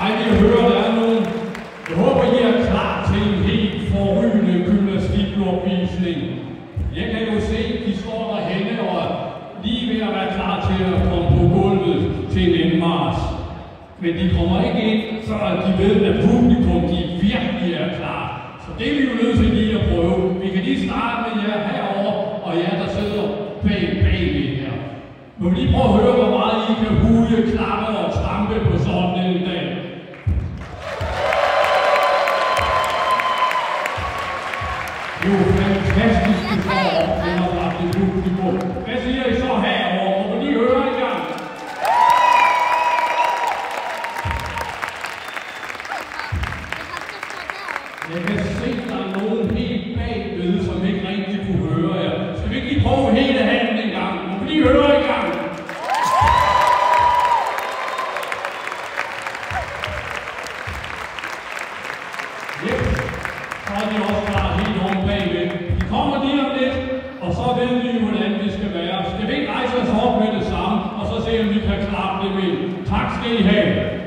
Dejligt at høre, der er nogen. Jeg håber, I er klar til en helt forrygende gymnastikopvisning. Jeg kan jo se, de står derhenne og er lige ved at være klar til at komme på gulvet til en indmarch. Men de kommer ikke ind, før de ved, at publikum de virkelig er klar. Så det er vi jo nødt til lige at prøve. Vi kan lige starte med jer herovre, og jer, der sidder bagved her. Må vi lige prøve at høre, hvor meget I kan hude, klappe og trampe på sådan en dag. Det er jo fantastisk, at I får opfældet det publikum. Hvad siger I så herovre? Må vi lige høre en gang? Jeg kan se, at der er nogen helt bagved, som ikke rigtig kunne høre jer. Skal vi ikke lige prøve hele handen en gang? Må vi lige høre en gang? Yep. Så er de også klar helt om bagved. De kommer lige om lidt, og så ved vi, hvordan det skal være. Skal vi ikke rejse os op med det samme, og så se, om vi kan klappe det med. Tak skal I have.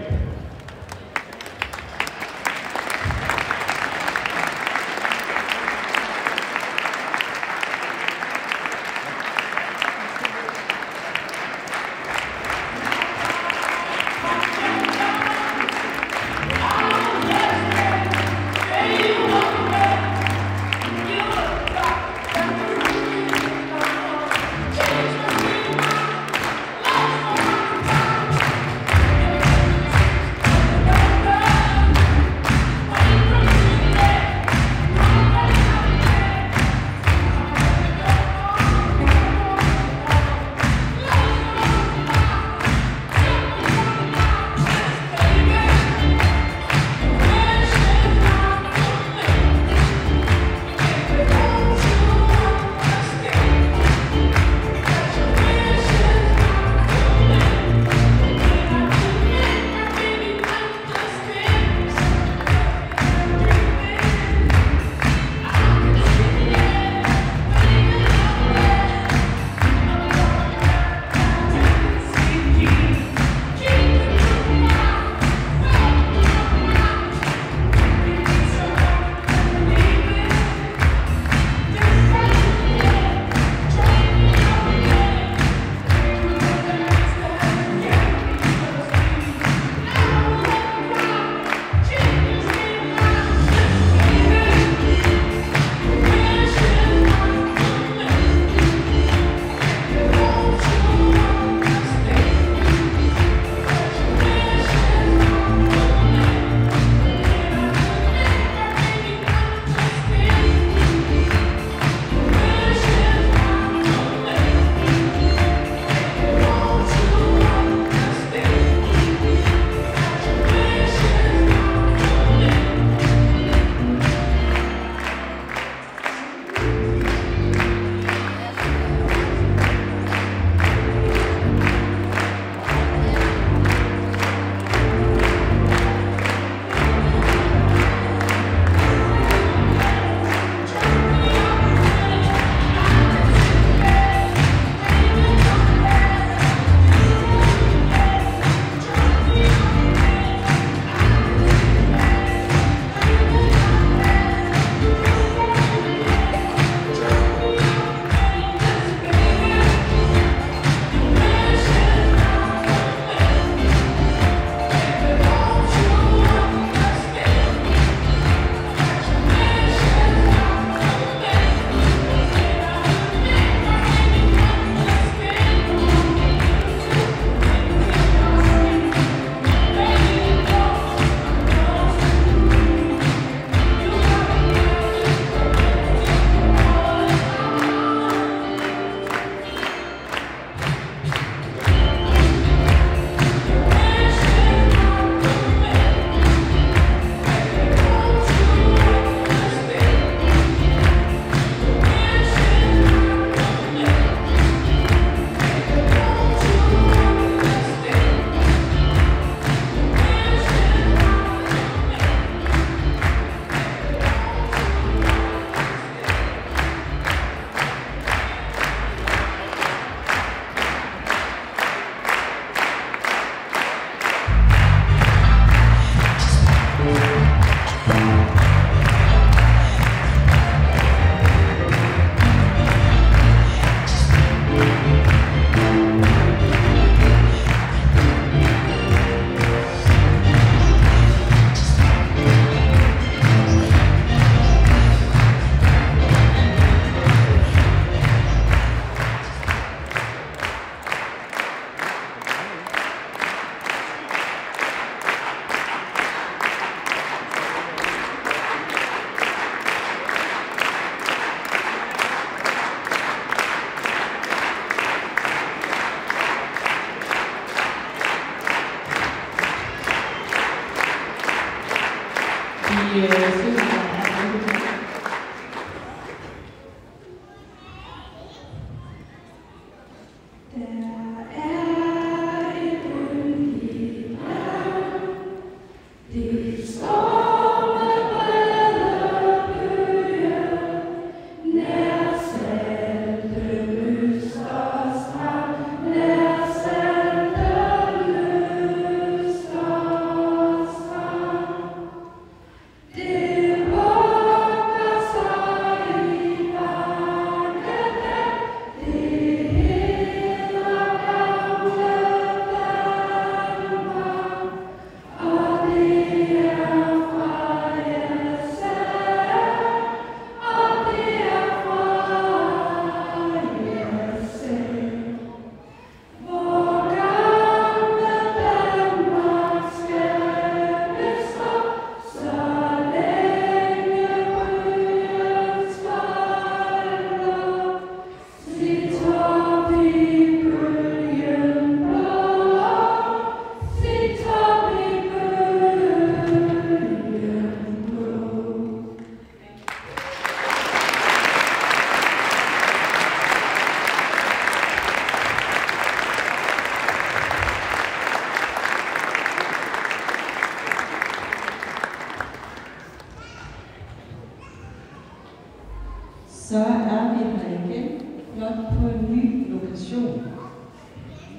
Så er vi her igen, blot på en ny lokation.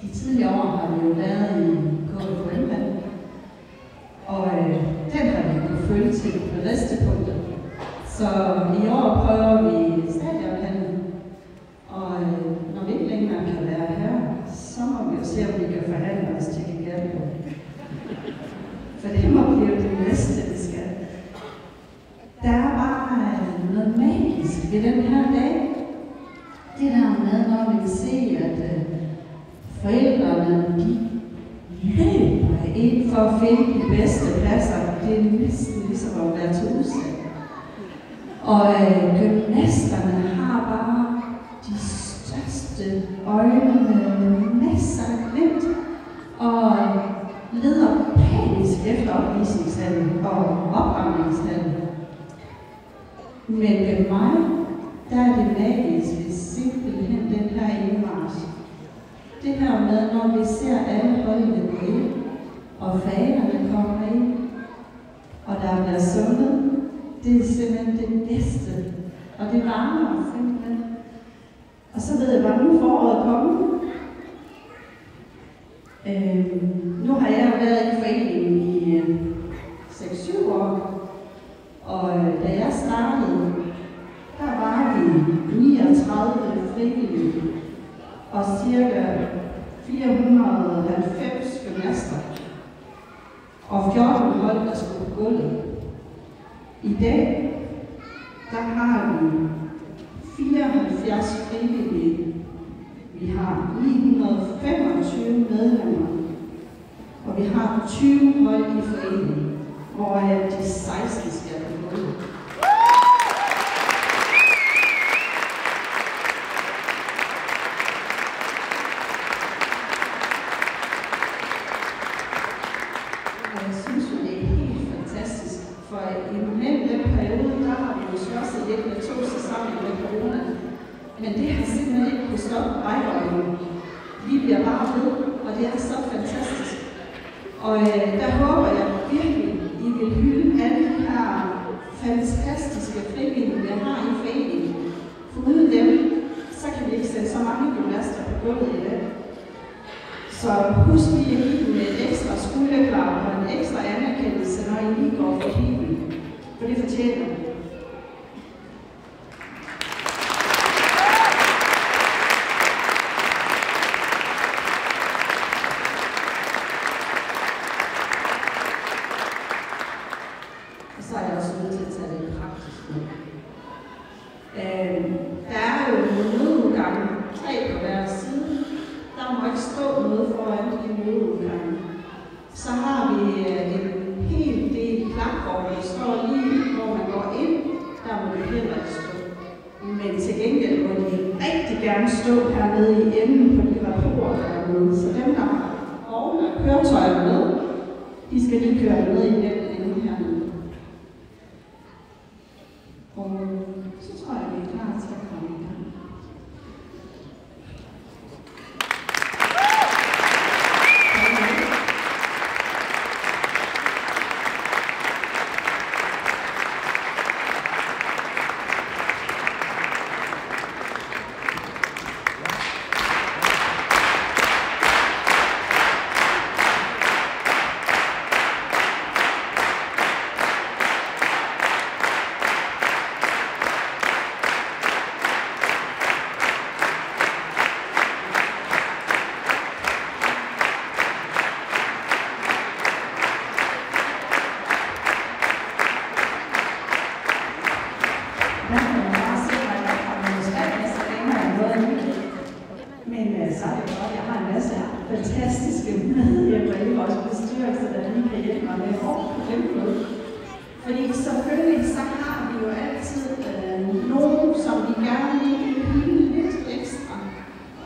De tidligere år har vi jo været i KFUM, og den har vi kunnet følge til restepunkter. Så i år prøver vi stadionhallen, og når vi ikke længere kan være her, så må vi jo se, om vi kan forhandle os til Giganto. For det må blive det næste, vi skal. Der er bare noget magisk ved den her dag. Det der med, når vi kan se, at forældrene de løber ind for at finde de bedste pladser. Det er næsten ligesom at være til udsat. Og gymnasterne har bare de største øjne med masser af glimt og leder panisk efter opvisningshallen og opramningshallen. Men ved mig, der er det magiske simpelthen den her indmarsch. Det her med, når vi ser alle holdene gå ind, og fanerne kommer ind, og der bliver sunget, det er simpelthen det bedste. Og det varmer simpelthen. Og så ved jeg, hvordan foråret kommer. Nu har jeg været i foreningen i 6-7 år. Og da jeg startede, der var vi 39 frivillige og ca. 490 gymnaster og 14 hold, der skulle på gulvet. I dag, der har vi 74 frivillige. Vi har 925 medlemmer, og vi har 20 hold i foreningen, hvor de 16 skal på gulvet. Jeg synes jo, det er helt fantastisk, for imellem den periode, der har vi jo slåsset lidt med 2 sæsoner med corona, men det har simpelthen ikke kunnet stoppe vejrøjningen. Vi bliver bare ved, og det er så fantastisk. Og der håber jeg virkelig, I vil hylde alle de her fantastiske frivillige, vi har i foreningen. For uden dem, så kan vi ikke sætte så mange gymnaster på gulvet i dag. Så husk lige at give dem et ekstra skulderklap og en ekstra anerkendelse, når I lige går forbi dem. For det fortjener I. Og så er jeg også nødt til at tage det praktisk med. Der er jo nødudgange, 3 på hver side. Der må ikke stå noget foran de nødudgange. Så har vi en hel del klapvogn, der står lige, hvor man går ind. Der må det heller ikke stå. Men til gengæld må de rigtig gerne stå hernede i enden på de rapporter dernede. Så dem, der har vogne og køretøjer med, de skal lige køre med i den ende hernede. bestyrelse, der lige kan hjælpe mig med over på den måde. Fordi selvfølgelig så har vi jo altid nogen, som vi gerne vil hylde lidt ekstra.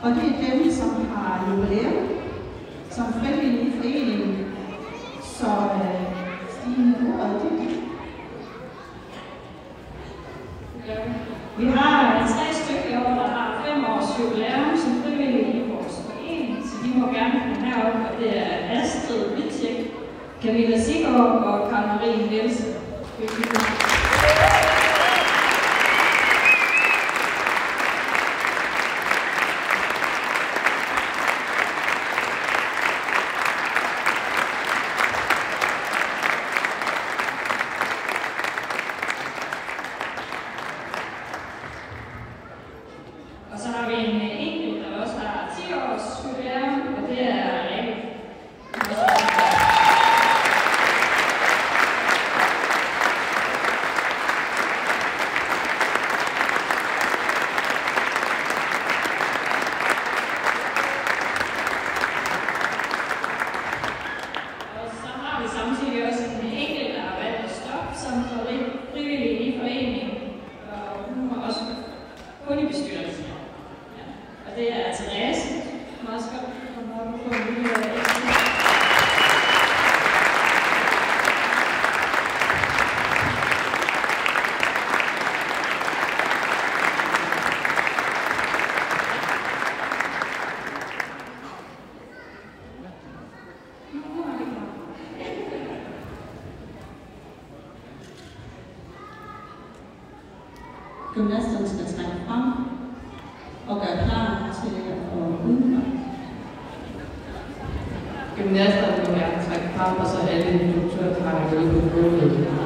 Og det er dem, som har jubilæum, som frivillige forening. Så Stine, ordet er dit. Vi har 3 stykker i år, der har 5 års jubilæum som frivillige i vores forening, så de må gerne komme herop, og det er Astrid Wittek, Camilla Siggaard og Karen Marie Nielsen. Og så har vi en enkelt, der også har 10 års jubilæum, og det er Rikke. Og så har vi samtidig også en enkelt, der har valgt at stoppe som frivillig i foreningen, og hun var også kun i bestyrelsen. Og det er Therese, som også godt kommer op og få en lille ekstra. Gymnasterne skal trække frem og gøre klar til at udføre. Gymnasterne må gerne trække frem, og så alle instruktører trækker ud på gulvet.